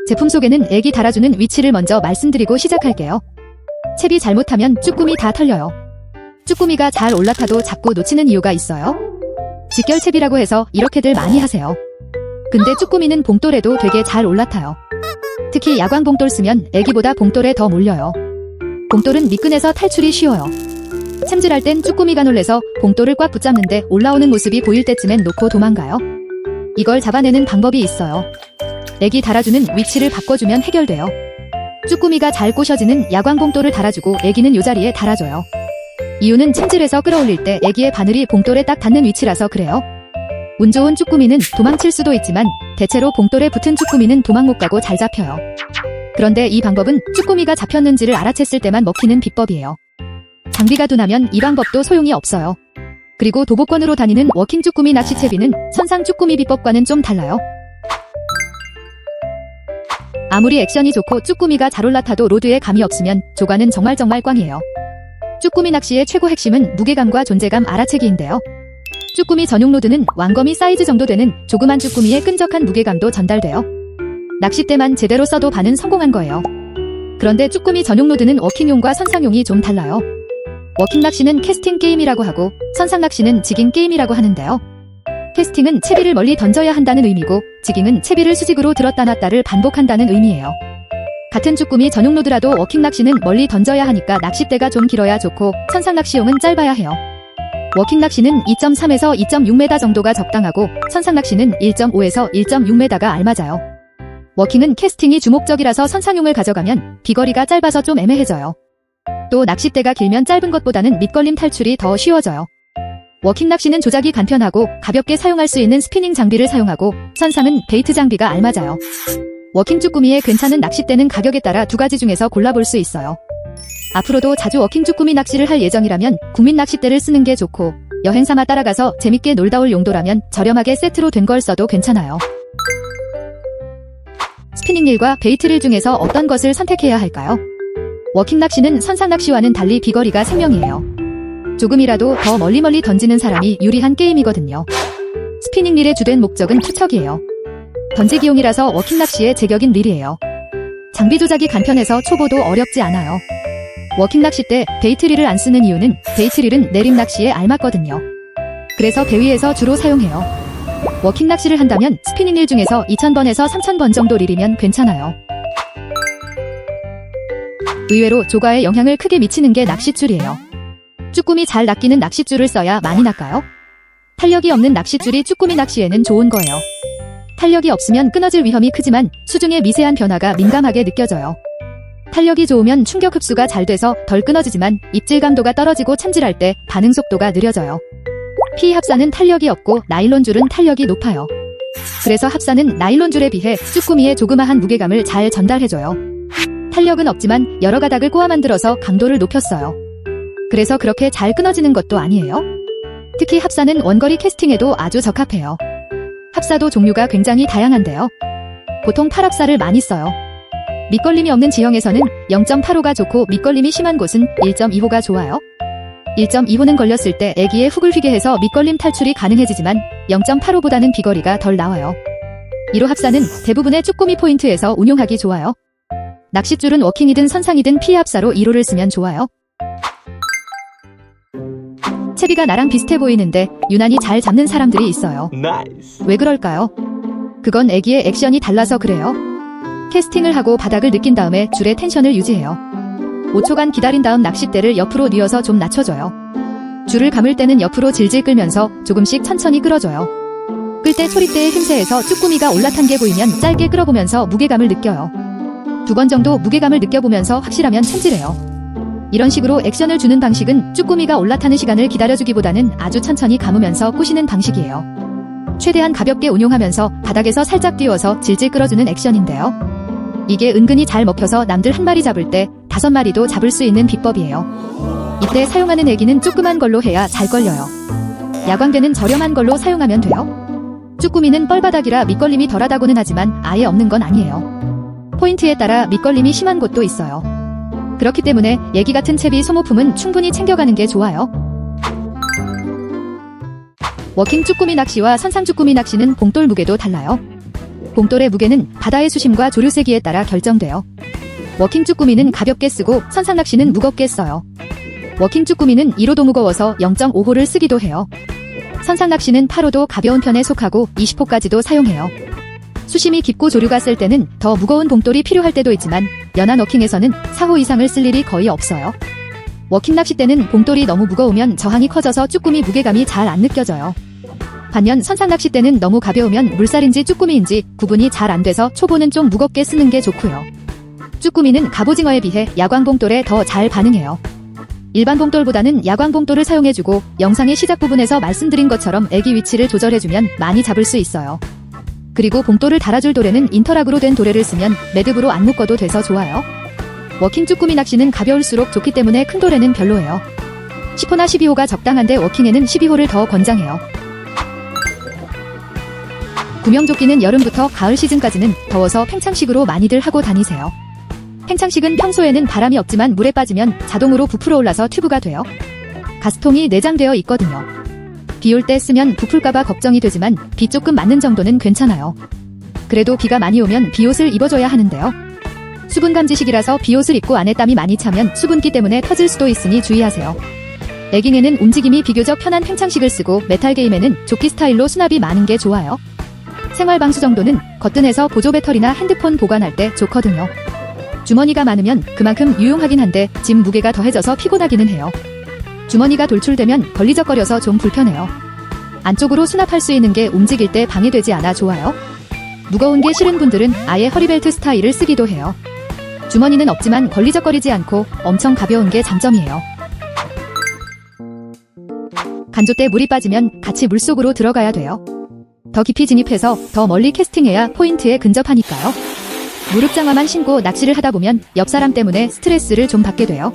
제품 소개는 애기 달아주는 위치를 먼저 말씀드리고 시작할게요. 채비 잘못하면 쭈꾸미 다 털려요. 쭈꾸미가 잘 올라타도 자꾸 놓치는 이유가 있어요. 직결 채비라고 해서 이렇게들 많이 하세요. 근데 쭈꾸미는 봉돌에도 되게 잘 올라타요. 특히 야광 봉돌 쓰면 애기보다 봉돌에 더 몰려요. 봉돌은 미끈해서 탈출이 쉬워요. 챔질할 땐 쭈꾸미가 놀래서 봉돌을 꽉 붙잡는데 올라오는 모습이 보일 때쯤엔 놓고 도망가요. 이걸 잡아내는 방법이 있어요. 애기 달아주는 위치를 바꿔주면 해결돼요. 쭈꾸미가 잘 꼬셔지는 야광 봉돌을 달아주고 애기는 요 자리에 달아줘요. 이유는 챔질에서 끌어올릴 때 애기의 바늘이 봉돌에 딱 닿는 위치라서 그래요. 운 좋은 쭈꾸미는 도망칠 수도 있지만 대체로 봉돌에 붙은 쭈꾸미는 도망 못 가고 잘 잡혀요. 그런데 이 방법은 쭈꾸미가 잡혔는지를 알아챘을 때만 먹히는 비법이에요. 장비가 둔하면 이 방법도 소용이 없어요. 그리고 도보권으로 다니는 워킹 쭈꾸미 낚시채비는 선상 쭈꾸미 비법과는 좀 달라요. 아무리 액션이 좋고 쭈꾸미가 잘 올라타도 로드에 감이 없으면 조과는 정말 꽝이에요. 쭈꾸미 낚시의 최고 핵심은 무게감과 존재감 알아채기인데요. 쭈꾸미 전용 로드는 왕거미 사이즈 정도 되는 조그만 쭈꾸미의 끈적한 무게감도 전달돼요. 낚싯대만 제대로 써도 반은 성공한 거예요. 그런데 쭈꾸미 전용 로드는 워킹용과 선상용이 좀 달라요. 워킹 낚시는 캐스팅 게임이라고 하고 선상 낚시는 지깅 게임이라고 하는데요. 캐스팅은 채비를 멀리 던져야 한다는 의미고 지깅은 채비를 수직으로 들었다 놨다를 반복한다는 의미예요. 같은 쭈꾸미 전용 로드라도 워킹 낚시는 멀리 던져야 하니까 낚싯대가 좀 길어야 좋고 선상 낚시용은 짧아야 해요. 워킹 낚시는 2.3에서 2.6m 정도가 적당하고 선상 낚시는 1.5에서 1.6m가 알맞아요. 워킹은 캐스팅이 주목적이라서 선상용을 가져가면 비거리가 짧아서 좀 애매해져요. 또 낚싯대가 길면 짧은 것보다는 밑걸림 탈출이 더 쉬워져요. 워킹 낚시는 조작이 간편하고 가볍게 사용할 수 있는 스피닝 장비를 사용하고 선상은 베이트 장비가 알맞아요. 워킹 쭈꾸미의 괜찮은 낚싯대는 가격에 따라 두 가지 중에서 골라볼 수 있어요. 앞으로도 자주 워킹 쭈꾸미 낚시를 할 예정이라면 국민 낚싯대를 쓰는 게 좋고 여행 삼아 따라가서 재밌게 놀다 올 용도라면 저렴하게 세트로 된 걸 써도 괜찮아요. 스피닝릴과 베이트릴 중에서 어떤 것을 선택해야 할까요? 워킹 낚시는 선상 낚시와는 달리 비거리가 생명이에요. 조금이라도 더 멀리 던지는 사람이 유리한 게임이거든요. 스피닝릴의 주된 목적은 투척이에요. 던지기용이라서 워킹 낚시의 제격인 릴이에요. 장비 조작이 간편해서 초보도 어렵지 않아요. 워킹 낚시 때 베이트릴을 안 쓰는 이유는 베이트릴은 내림 낚시에 알맞거든요. 그래서 배 위에서 주로 사용해요. 워킹 낚시를 한다면 스피닝릴 중에서 2000번에서 3000번 정도 릴이면 괜찮아요. 의외로 조과에 영향을 크게 미치는 게 낚싯줄이에요. 쭈꾸미 잘 낚이는 낚싯줄을 써야 많이 낚아요. 탄력이 없는 낚싯줄이 쭈꾸미 낚시에는 좋은 거예요. 탄력이 없으면 끊어질 위험이 크지만 수중의 미세한 변화가 민감하게 느껴져요. 탄력이 좋으면 충격 흡수가 잘 돼서 덜 끊어지지만 입질 감도가 떨어지고 챔질할 때 반응 속도가 느려져요. PE 합사는 탄력이 없고 나일론줄은 탄력이 높아요. 그래서 합사는 나일론줄에 비해 쭈꾸미의 조그마한 무게감을 잘 전달해줘요. 탄력은 없지만 여러 가닥을 꼬아 만들어서 강도를 높였어요. 그래서 그렇게 잘 끊어지는 것도 아니에요. 특히 합사는 원거리 캐스팅에도 아주 적합해요. 합사도 종류가 굉장히 다양한데요. 보통 팔합사를 많이 써요. 밑걸림이 없는 지형에서는 0.85가 좋고 밑걸림이 심한 곳은 1.25가 좋아요. 1.25는 걸렸을 때 애기의 훅을 휘게 해서 밑걸림 탈출이 가능해지지만 0.85보다는 비거리가 덜 나와요. 1호 합사는 대부분의 쭈꾸미 포인트에서 운용하기 좋아요. 낚싯줄은 워킹이든 선상이든 PE 합사로 1호를 쓰면 좋아요. 채비가 나랑 비슷해 보이는데 유난히 잘 잡는 사람들이 있어요. 왜 그럴까요? 그건 애기의 액션이 달라서 그래요. 캐스팅을 하고 바닥을 느낀 다음에 줄의 텐션을 유지해요. 5초간 기다린 다음 낚싯대를 옆으로 뉘어서 좀 낮춰줘요. 줄을 감을 때는 옆으로 질질 끌면서 조금씩 천천히 끌어줘요. 끌 때 소리대의 힘새에서 쭈꾸미가 올라탄 게 보이면 짧게 끌어보면서 무게감을 느껴요. 2번 정도 무게감을 느껴보면서 확실하면 챔질해요. 이런 식으로 액션을 주는 방식은 쭈꾸미가 올라타는 시간을 기다려주기보다는 아주 천천히 감으면서 꼬시는 방식이에요. 최대한 가볍게 운용하면서 바닥에서 살짝 띄워서 질질 끌어주는 액션인데요. 이게 은근히 잘 먹혀서 남들 한 마리 잡을 때 5마리도 잡을 수 있는 비법이에요. 이때 사용하는 애기는 조그만 걸로 해야 잘 걸려요. 야광대는 저렴한 걸로 사용하면 돼요. 쭈꾸미는 뻘바닥이라 밑걸림이 덜하다고는 하지만 아예 없는 건 아니에요. 포인트에 따라 밑걸림이 심한 곳도 있어요. 그렇기 때문에 얘기 같은 채비 소모품은 충분히 챙겨가는 게 좋아요. 워킹 쭈꾸미 낚시와 선상 쭈꾸미 낚시는 봉돌 무게도 달라요. 봉돌의 무게는 바다의 수심과 조류 세기에 따라 결정돼요. 워킹 쭈꾸미는 가볍게 쓰고 선상낚시는 무겁게 써요. 워킹 쭈꾸미는 2호도 무거워서 0.5호를 쓰기도 해요. 선상낚시는 8호도 가벼운 편에 속하고 20호까지도 사용해요. 수심이 깊고 조류가 셀 때는 더 무거운 봉돌이 필요할 때도 있지만 연안 워킹에서는 4호 이상을 쓸 일이 거의 없어요. 워킹 낚시 때는 봉돌이 너무 무거우면 저항이 커져서 쭈꾸미 무게감이 잘 안 느껴져요. 반면 선상 낚시 때는 너무 가벼우면 물살인지 쭈꾸미인지 구분이 잘 안 돼서 초보는 좀 무겁게 쓰는 게 좋고요. 쭈꾸미는 갑오징어에 비해 야광 봉돌에 더 잘 반응해요. 일반 봉돌보다는 야광 봉돌을 사용해주고 영상의 시작 부분에서 말씀드린 것처럼 애기 위치를 조절해주면 많이 잡을 수 있어요. 그리고 봉돌을 달아줄 도래는 인터락으로 된 도래를 쓰면 매듭으로 안 묶어도 돼서 좋아요. 워킹 쭈꾸미 낚시는 가벼울수록 좋기 때문에 큰 도래는 별로예요. 10호나 12호가 적당한데 워킹에는 12호를 더 권장해요. 구명조끼는 여름부터 가을 시즌까지는 더워서 팽창식으로 많이들 하고 다니세요. 팽창식은 평소에는 바람이 없지만 물에 빠지면 자동으로 부풀어 올라서 튜브가 돼요. 가스통이 내장되어 있거든요. 비 올 때 쓰면 부풀까봐 걱정이 되지만 비 조금 맞는 정도는 괜찮아요. 그래도 비가 많이 오면 비옷을 입어줘야 하는데요. 수분감지식이라서 비옷을 입고 안에 땀이 많이 차면 수분기 때문에 터질 수도 있으니 주의하세요. 레깅에는 움직임이 비교적 편한 팽창식을 쓰고 메탈게임에는 조끼 스타일로 수납이 많은 게 좋아요. 생활방수 정도는 거뜬해서 보조 배터리나 핸드폰 보관할 때 좋거든요. 주머니가 많으면 그만큼 유용하긴 한데 짐 무게가 더해져서 피곤하기는 해요. 주머니가 돌출되면 걸리적거려서 좀 불편해요. 안쪽으로 수납할 수 있는 게 움직일 때 방해되지 않아 좋아요. 무거운 게 싫은 분들은 아예 허리벨트 스타일을 쓰기도 해요. 주머니는 없지만 걸리적거리지 않고 엄청 가벼운 게 장점이에요. 간조 때 물이 빠지면 같이 물속으로 들어가야 돼요. 더 깊이 진입해서 더 멀리 캐스팅해야 포인트에 근접하니까요. 무릎장화만 신고 낚시를 하다 보면 옆 사람 때문에 스트레스를 좀 받게 돼요.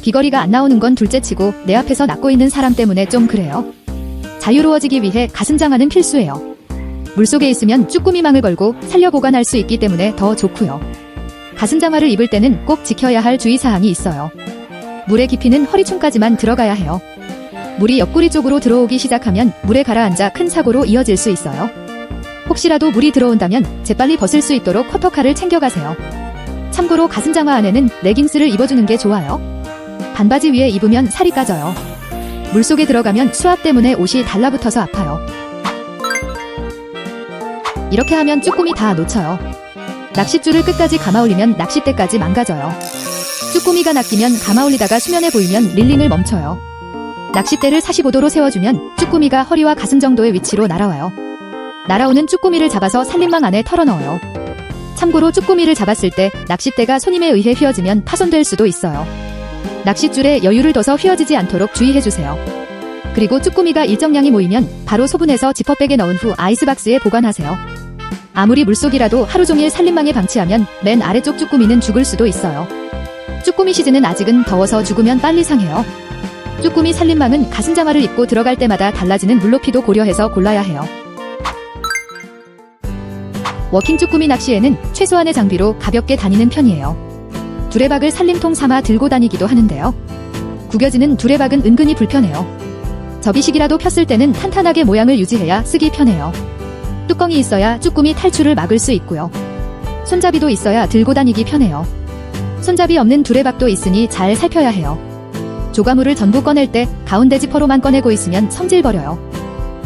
비거리가 안 나오는 건 둘째치고 내 앞에서 낚고 있는 사람 때문에 좀 그래요. 자유로워지기 위해 가슴장화는 필수예요. 물속에 있으면 쭈꾸미망을 걸고 살려 보관할 수 있기 때문에 더 좋고요. 가슴장화를 입을 때는 꼭 지켜야 할 주의사항이 있어요. 물의 깊이는 허리춤까지만 들어가야 해요. 물이 옆구리 쪽으로 들어오기 시작하면 물에 가라앉아 큰 사고로 이어질 수 있어요. 혹시라도 물이 들어온다면 재빨리 벗을 수 있도록 커터칼을 챙겨가세요. 참고로 가슴장화 안에는 레깅스를 입어주는 게 좋아요. 반바지 위에 입으면 살이 까져요. 물속에 들어가면 수압 때문에 옷이 달라붙어서 아파요. 이렇게 하면 쭈꾸미 다 놓쳐요. 낚싯줄을 끝까지 감아올리면 낚싯대까지 망가져요. 쭈꾸미가 낚이면 감아올리다가 수면에 보이면 릴링을 멈춰요. 낚싯대를 45도로 세워주면 쭈꾸미가 허리와 가슴 정도의 위치로 날아와요. 날아오는 쭈꾸미를 잡아서 살림망 안에 털어넣어요. 참고로 쭈꾸미를 잡았을 때 낚싯대가 손님에 의해 휘어지면 파손될 수도 있어요. 낚싯줄에 여유를 둬서 휘어지지 않도록 주의해주세요. 그리고 쭈꾸미가 일정량이 모이면 바로 소분해서 지퍼백에 넣은 후 아이스박스에 보관하세요. 아무리 물속이라도 하루 종일 살림망에 방치하면 맨 아래쪽 쭈꾸미는 죽을 수도 있어요. 쭈꾸미 시즌은 아직은 더워서 죽으면 빨리 상해요. 쭈꾸미 살림망은 가슴장화를 입고 들어갈 때마다 달라지는 물높이도 고려해서 골라야 해요. 워킹 쭈꾸미 낚시에는 최소한의 장비로 가볍게 다니는 편이에요. 두레박을 살림통 삼아 들고 다니기도 하는데요. 구겨지는 두레박은 은근히 불편해요. 접이식이라도 폈을 때는 탄탄하게 모양을 유지해야 쓰기 편해요. 뚜껑이 있어야 쭈꾸미 탈출을 막을 수 있고요. 손잡이도 있어야 들고 다니기 편해요. 손잡이 없는 두레박도 있으니 잘 살펴야 해요. 조과물을 전부 꺼낼 때 가운데 지퍼로만 꺼내고 있으면 성질버려요.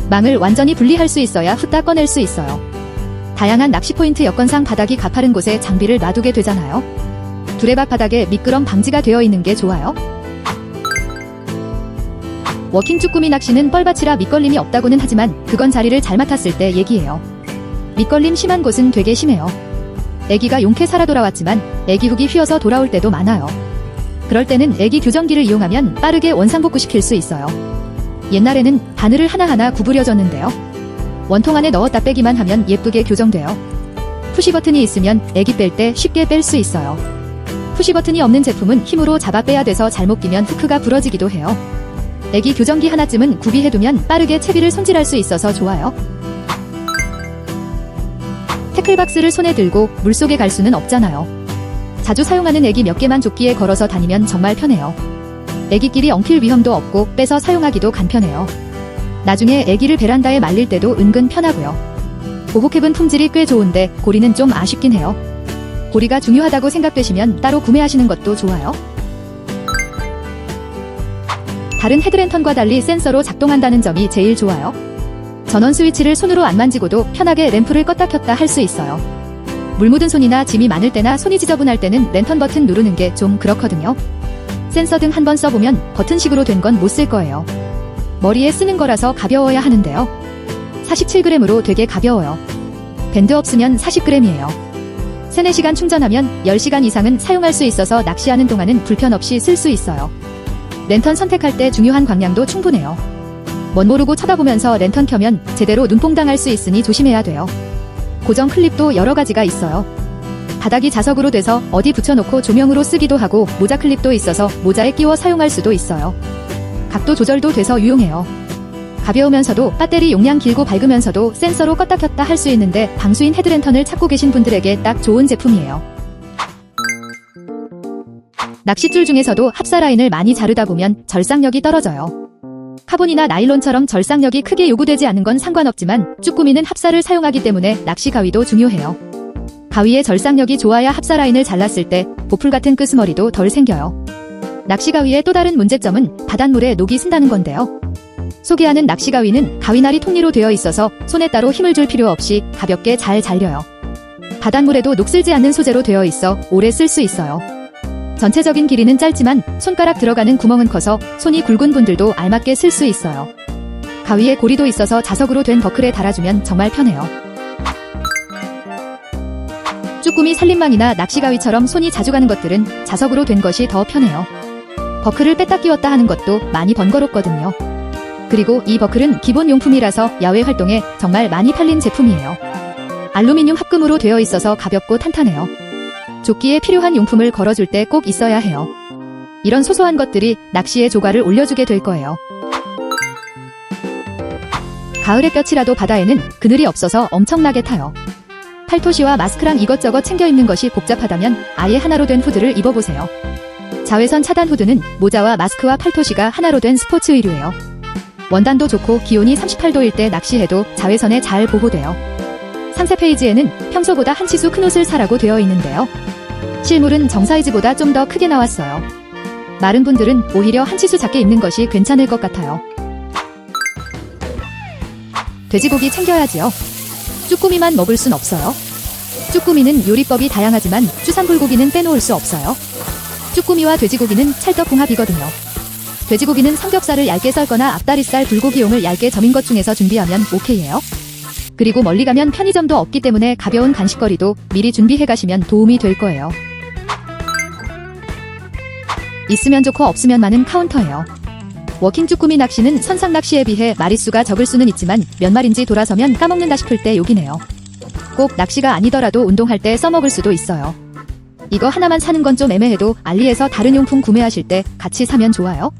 망을 완전히 분리할 수 있어야 후딱 꺼낼 수 있어요. 다양한 낚시 포인트 여건상 바닥이 가파른 곳에 장비를 놔두게 되잖아요. 두레박 바닥에 미끄럼 방지가 되어 있는 게 좋아요. 워킹 쭈꾸미 낚시는 뻘밭이라 밑걸림이 없다고는 하지만 그건 자리를 잘 맡았을 때 얘기예요. 밑걸림 심한 곳은 되게 심해요. 애기가 용케 살아 돌아왔지만 애기 훅이 휘어서 돌아올 때도 많아요. 그럴 때는 애기 교정기를 이용하면 빠르게 원상복구시킬 수 있어요. 옛날에는 바늘을 하나하나 구부려줬는데요. 원통 안에 넣었다 빼기만 하면 예쁘게 교정돼요. 푸시 버튼이 있으면 애기 뺄 때 쉽게 뺄 수 있어요. 푸시 버튼이 없는 제품은 힘으로 잡아 빼야 돼서 잘못 끼면 후크가 부러지기도 해요. 애기 교정기 하나쯤은 구비해두면 빠르게 채비를 손질할 수 있어서 좋아요. 태클박스를 손에 들고 물속에 갈 수는 없잖아요. 자주 사용하는 애기 몇 개만 조끼에 걸어서 다니면 정말 편해요. 애기끼리 엉킬 위험도 없고 빼서 사용하기도 간편해요. 나중에 애기를 베란다에 말릴 때도 은근 편하고요. 오복캡은 품질이 꽤 좋은데 고리는 좀 아쉽긴 해요. 고리가 중요하다고 생각되시면 따로 구매하시는 것도 좋아요. 다른 헤드랜턴과 달리 센서로 작동한다는 점이 제일 좋아요. 전원 스위치를 손으로 안 만지고도 편하게 램프를 껐다 켰다 할 수 있어요. 물 묻은 손이나 짐이 많을 때나 손이 지저분할 때는 랜턴 버튼 누르는 게 좀 그렇거든요. 센서 등 한번 써보면 버튼식으로 된 건 못 쓸 거예요. 머리에 쓰는 거라서 가벼워야 하는데요. 47g으로 되게 가벼워요. 밴드 없으면 40g이에요. 3, 4시간 충전하면 10시간 이상은 사용할 수 있어서 낚시하는 동안은 불편 없이 쓸 수 있어요. 랜턴 선택할 때 중요한 광량도 충분해요. 멋 모르고 쳐다보면서 랜턴 켜면 제대로 눈뽕 당할 수 있으니 조심해야 돼요. 고정 클립도 여러 가지가 있어요. 바닥이 자석으로 돼서 어디 붙여놓고 조명으로 쓰기도 하고 모자 클립도 있어서 모자에 끼워 사용할 수도 있어요. 각도 조절도 돼서 유용해요. 가벼우면서도 배터리 용량 길고 밝으면서도 센서로 껐다 켰다 할 수 있는데 방수인 헤드랜턴을 찾고 계신 분들에게 딱 좋은 제품이에요. 낚싯줄 중에서도 합사 라인을 많이 자르다 보면 절삭력이 떨어져요. 카본이나 나일론처럼 절삭력이 크게 요구되지 않은 건 상관없지만 쭈꾸미는 합사를 사용하기 때문에 낚시 가위도 중요해요. 가위의 절삭력이 좋아야 합사 라인을 잘랐을 때 보풀 같은 끄스머리도 덜 생겨요. 낚시 가위의 또 다른 문제점은 바닷물에 녹이 쓴다는 건데요. 소개하는 낚시 가위는 가위날이 톱니로 되어 있어서 손에 따로 힘을 줄 필요 없이 가볍게 잘 잘려요. 바닷물에도 녹슬지 않는 소재로 되어 있어 오래 쓸 수 있어요. 전체적인 길이는 짧지만 손가락 들어가는 구멍은 커서 손이 굵은 분들도 알맞게 쓸 수 있어요. 가위에 고리도 있어서 자석으로 된 버클에 달아주면 정말 편해요. 쭈꾸미 살림망이나 낚시가위처럼 손이 자주 가는 것들은 자석으로 된 것이 더 편해요. 버클을 뺐다 끼웠다 하는 것도 많이 번거롭거든요. 그리고 이 버클은 기본 용품이라서 야외 활동에 정말 많이 팔린 제품이에요. 알루미늄 합금으로 되어 있어서 가볍고 탄탄해요. 조끼에 필요한 용품을 걸어줄 때 꼭 있어야 해요. 이런 소소한 것들이 낚시의 조과를 올려주게 될 거예요. 가을에 볕이라도 바다에는 그늘이 없어서 엄청나게 타요. 팔토시와 마스크랑 이것저것 챙겨 입는 것이 복잡하다면 아예 하나로 된 후드를 입어보세요. 자외선 차단 후드는 모자와 마스크와 팔토시가 하나로 된 스포츠 의류예요. 원단도 좋고 기온이 38도일 때 낚시해도 자외선에 잘 보호돼요. 상세 페이지에는 평소보다 한 치수 큰 옷을 사라고 되어 있는데요. 실물은 정 사이즈보다 좀 더 크게 나왔어요. 마른 분들은 오히려 한 치수 작게 입는 것이 괜찮을 것 같아요. 돼지고기 챙겨야지요. 쭈꾸미만 먹을 순 없어요. 쭈꾸미는 요리법이 다양하지만 수산불고기는 빼놓을 수 없어요. 쭈꾸미와 돼지고기는 찰떡궁합이거든요. 돼지고기는 삼겹살을 얇게 썰거나 앞다리살 불고기용을 얇게 점인 것 중에서 준비하면 오케이예요. 그리고 멀리 가면 편의점도 없기 때문에 가벼운 간식거리도 미리 준비해 가시면 도움이 될 거예요. 있으면 좋고 없으면 많은 카운터예요. 워킹 쭈꾸미 낚시는 선상 낚시에 비해 마리수가 적을 수는 있지만 몇 마리인지 돌아서면 까먹는다 싶을 때 요기네요. 꼭 낚시가 아니더라도 운동할 때 써먹을 수도 있어요. 이거 하나만 사는 건 좀 애매해도 알리에서 다른 용품 구매하실 때 같이 사면 좋아요.